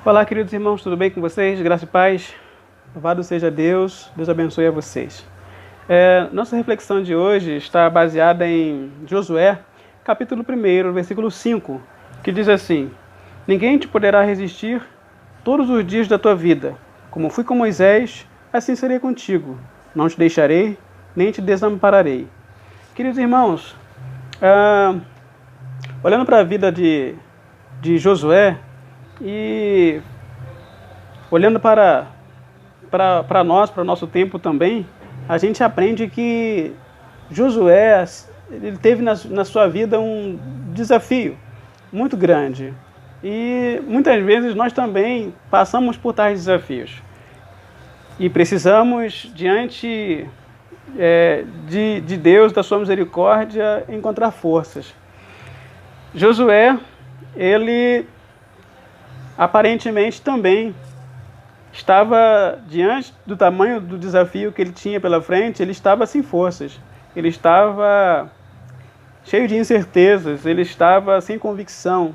Olá, queridos irmãos, tudo bem com vocês? Graça e paz. Louvado seja Deus, Deus abençoe a vocês. Nossa reflexão de hoje está baseada em Josué, capítulo 1, versículo 5, que diz assim: Ninguém te poderá resistir todos os dias da tua vida. Como fui com Moisés, assim serei contigo. Não te deixarei, nem te desampararei. Queridos irmãos, olhando para a vida de Josué e olhando para nós, para o nosso tempo também, a gente aprende que Josué ele teve na sua vida um desafio muito grande. E muitas vezes nós também passamos por tais desafios. E precisamos, diante de Deus, da sua misericórdia, encontrar forças. Josué, ele aparentemente também estava diante do tamanho do desafio que ele tinha pela frente, ele estava sem forças, ele estava cheio de incertezas, ele estava sem convicção.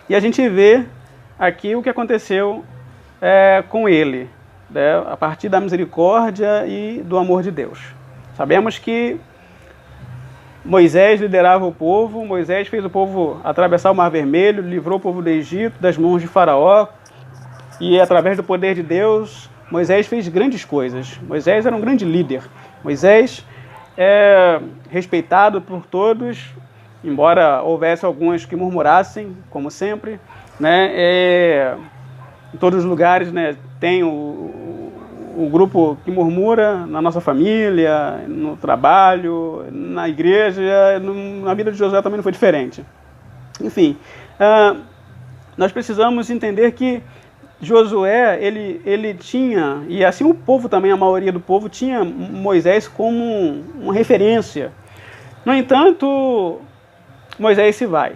E a gente vê aqui o que aconteceu com ele, né, a partir da misericórdia e do amor de Deus. Sabemos que Moisés liderava o povo, Moisés fez o povo atravessar o Mar Vermelho, livrou o povo do Egito das mãos de Faraó, e através do poder de Deus, Moisés fez grandes coisas. Moisés era um grande líder. Moisés é respeitado por todos, embora houvesse alguns que murmurassem, como sempre, né? Em todos os lugares, né, tem o grupo que murmura na nossa família, no trabalho, na igreja, na vida de Josué também não foi diferente. Enfim, nós precisamos entender que Josué, ele tinha, e assim o povo também, a maioria do povo, tinha Moisés como uma referência. No entanto, Moisés se vai.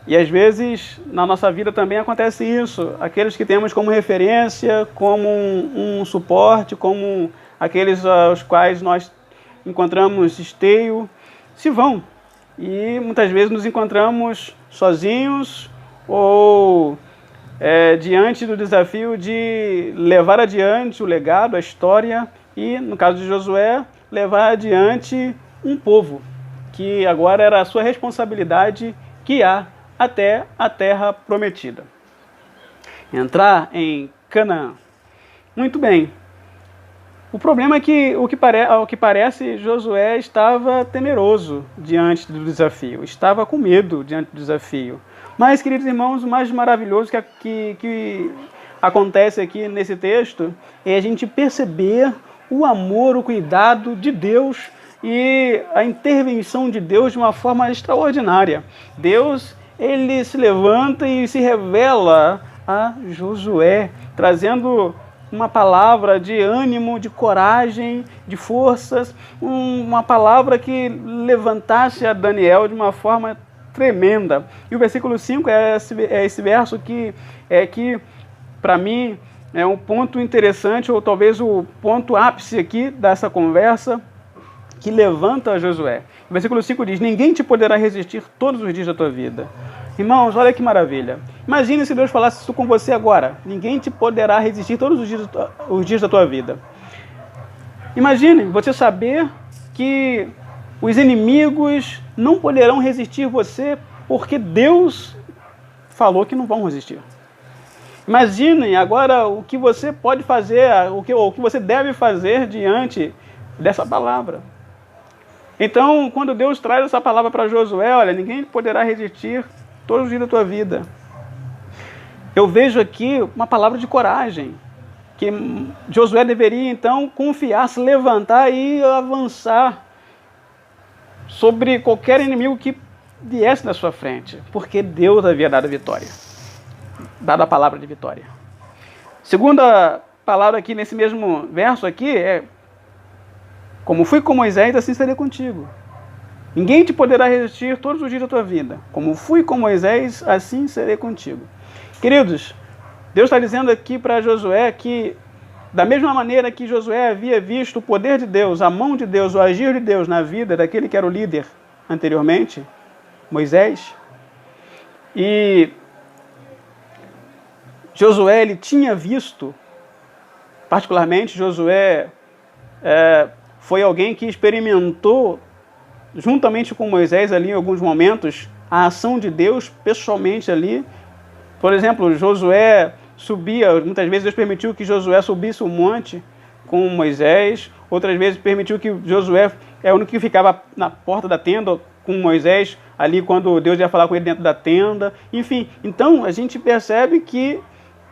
E às vezes, na nossa vida também acontece isso. Aqueles que temos como referência, como um suporte, como aqueles aos quais nós encontramos esteio, se vão. E muitas vezes nos encontramos sozinhos ou diante do desafio de levar adiante o legado, a história e, no caso de Josué, levar adiante um povo, que agora era a sua responsabilidade guiar até a terra prometida. Entrar em Canaã. Muito bem. O problema é que, ao que parece, Josué estava temeroso diante do desafio, estava com medo diante do desafio. Mas, queridos irmãos, o mais maravilhoso que acontece aqui nesse texto é a gente perceber o amor, o cuidado de Deus e a intervenção de Deus de uma forma extraordinária. Deus, ele se levanta e se revela a Josué, trazendo uma palavra de ânimo, de coragem, de forças, uma palavra que levantasse a Daniel de uma forma tremenda. E o versículo 5 é esse verso que para mim, é um ponto interessante, ou talvez o ponto ápice aqui dessa conversa, que levanta Josué. O versículo 5 diz: Ninguém te poderá resistir todos os dias da tua vida. Irmãos, olha que maravilha. Imagine se Deus falasse isso com você agora. Ninguém te poderá resistir todos os dias da tua vida. Imagine você saber que os inimigos não poderão resistir você porque Deus falou que não vão resistir. Imaginem agora o que você pode fazer, o que você deve fazer diante dessa palavra. Então, quando Deus traz essa palavra para Josué, olha, ninguém poderá resistir todos os dias da tua vida. Eu vejo aqui uma palavra de coragem, que Josué deveria então confiar, se levantar e avançar sobre qualquer inimigo que viesse na sua frente, porque Deus havia dado a vitória, dado a palavra de vitória. Segunda palavra aqui nesse mesmo verso aqui é: como fui com Moisés, assim serei contigo. Ninguém te poderá resistir todos os dias da tua vida. Como fui com Moisés, assim serei contigo. Queridos, Deus está dizendo aqui para Josué que, da mesma maneira que Josué havia visto o poder de Deus, a mão de Deus, o agir de Deus na vida daquele que era o líder anteriormente, Moisés, e Josué, ele tinha visto, particularmente Josué foi alguém que experimentou, juntamente com Moisés ali em alguns momentos, a ação de Deus pessoalmente ali. Por exemplo, Josué subia, muitas vezes Deus permitiu que Josué subisse o monte com Moisés, outras vezes permitiu que Josué é o único que ficava na porta da tenda com Moisés, ali quando Deus ia falar com ele dentro da tenda. Enfim, então a gente percebe que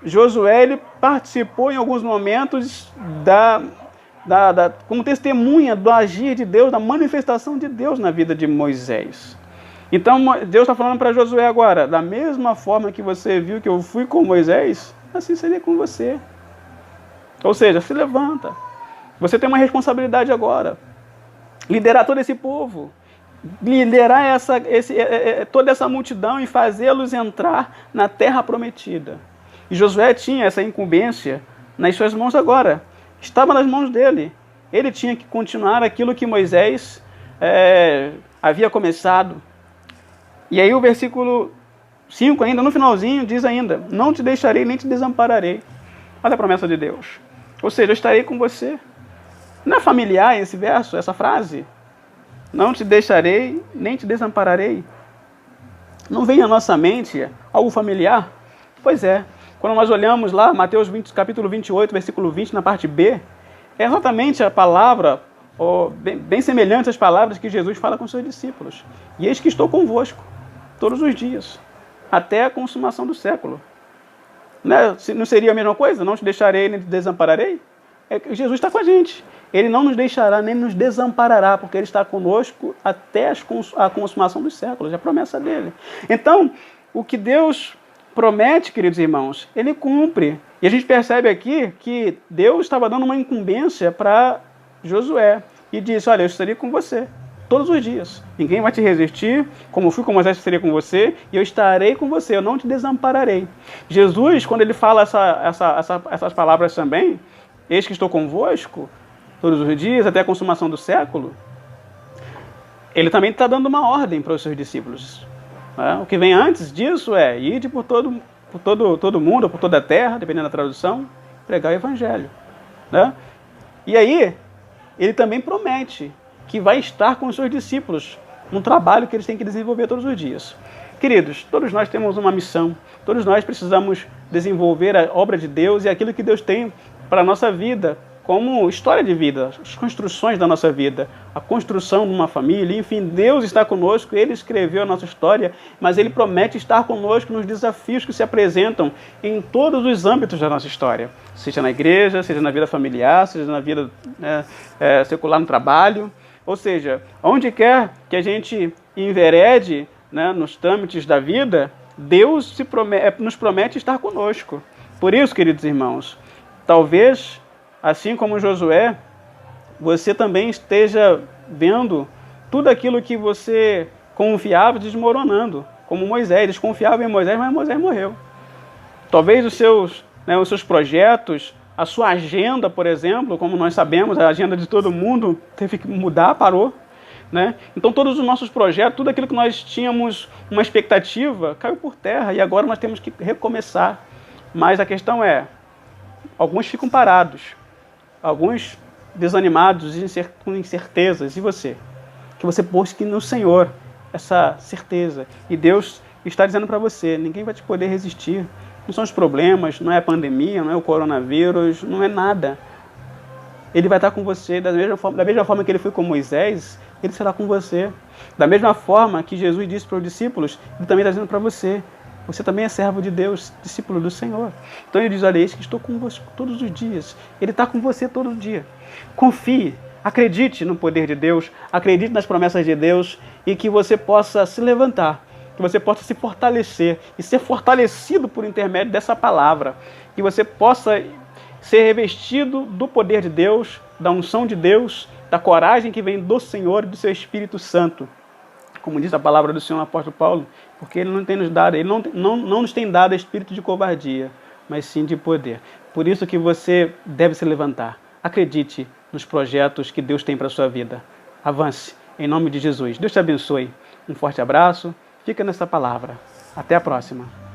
Josué ele participou em alguns momentos como testemunha do agir de Deus, da manifestação de Deus na vida de Moisés. Então Deus está falando para Josué agora, da mesma forma que você viu que eu fui com Moisés, assim serei com você. Ou seja, se levanta. Você tem uma responsabilidade agora. Liderar todo esse povo. Liderar toda essa multidão e fazê-los entrar na terra prometida. E Josué tinha essa incumbência nas suas mãos agora. Estava nas mãos dele. Ele tinha que continuar aquilo que Moisés havia começado. E aí o versículo 5 ainda, no finalzinho, diz ainda, não te deixarei nem te desampararei. Olha a promessa de Deus. Ou seja, eu estarei com você. Não é familiar esse verso, essa frase? Não te deixarei nem te desampararei. Não vem à nossa mente algo familiar? Pois é. Quando nós olhamos lá, Mateus capítulo 28, versículo 20, na parte B, é exatamente a palavra, bem semelhante às palavras que Jesus fala com seus discípulos. E eis que estou convosco, todos os dias, até a consumação do século. Não seria a mesma coisa? Não te deixarei nem te desampararei? Jesus está com a gente. Ele não nos deixará nem nos desamparará, porque Ele está conosco até a consumação dos séculos. É a promessa dele. Então, o que Deus promete, queridos irmãos, Ele cumpre. E a gente percebe aqui que Deus estava dando uma incumbência para Josué. E disse, olha, eu estarei com você todos os dias. Ninguém vai te resistir, como fui com Moisés, eu estarei com você, e eu estarei com você, eu não te desampararei. Jesus, quando Ele fala essas palavras também, eis que estou convosco todos os dias, até a consumação do século, Ele também está dando uma ordem para os seus discípulos. O que vem antes disso é ide por todo mundo, por toda a terra, dependendo da tradução, pregar o evangelho. E aí, Ele também promete que vai estar com os seus discípulos, um trabalho que eles têm que desenvolver todos os dias. Queridos, todos nós temos uma missão, todos nós precisamos desenvolver a obra de Deus e aquilo que Deus tem para a nossa vida, como história de vida, as construções da nossa vida, a construção de uma família, enfim, Deus está conosco, Ele escreveu a nossa história, mas Ele promete estar conosco nos desafios que se apresentam em todos os âmbitos da nossa história, seja na igreja, seja na vida familiar, seja na vida secular, no trabalho, ou seja, onde quer que a gente enverede, nos trâmites da vida, Deus nos promete estar conosco. Por isso, queridos irmãos, talvez, assim como Josué, você também esteja vendo tudo aquilo que você confiava desmoronando, como Moisés. Eles confiavam em Moisés, mas Moisés morreu. Talvez os seus projetos, a sua agenda, por exemplo, como nós sabemos, a agenda de todo mundo teve que mudar, parou. Então todos os nossos projetos, tudo aquilo que nós tínhamos uma expectativa, caiu por terra e agora nós temos que recomeçar. Mas a questão é, alguns ficam parados, alguns desanimados, com incertezas. E você? Que você busque no Senhor essa certeza. E Deus está dizendo para você, ninguém vai te poder resistir. Não são os problemas, não é a pandemia, não é o coronavírus, não é nada. Ele vai estar com você da mesma forma que Ele foi com Moisés, Ele será com você. Da mesma forma que Jesus disse para os discípulos, Ele também está dizendo para você. Você também é servo de Deus, discípulo do Senhor. Então Ele diz, olha, eis que estou convosco todos os dias. Ele está com você todo dia. Confie, acredite no poder de Deus, acredite nas promessas de Deus e que você possa se levantar, que você possa se fortalecer e ser fortalecido por intermédio dessa palavra. Que você possa ser revestido do poder de Deus, da unção de Deus, da coragem que vem do Senhor e do seu Espírito Santo. Como diz a palavra do Senhor, o apóstolo Paulo, porque Ele não tem nos dado, Ele não nos tem dado espírito de covardia, mas sim de poder. Por isso que você deve se levantar. Acredite nos projetos que Deus tem para a sua vida. Avance, em nome de Jesus. Deus te abençoe. Um forte abraço. Fica nessa palavra. Até a próxima.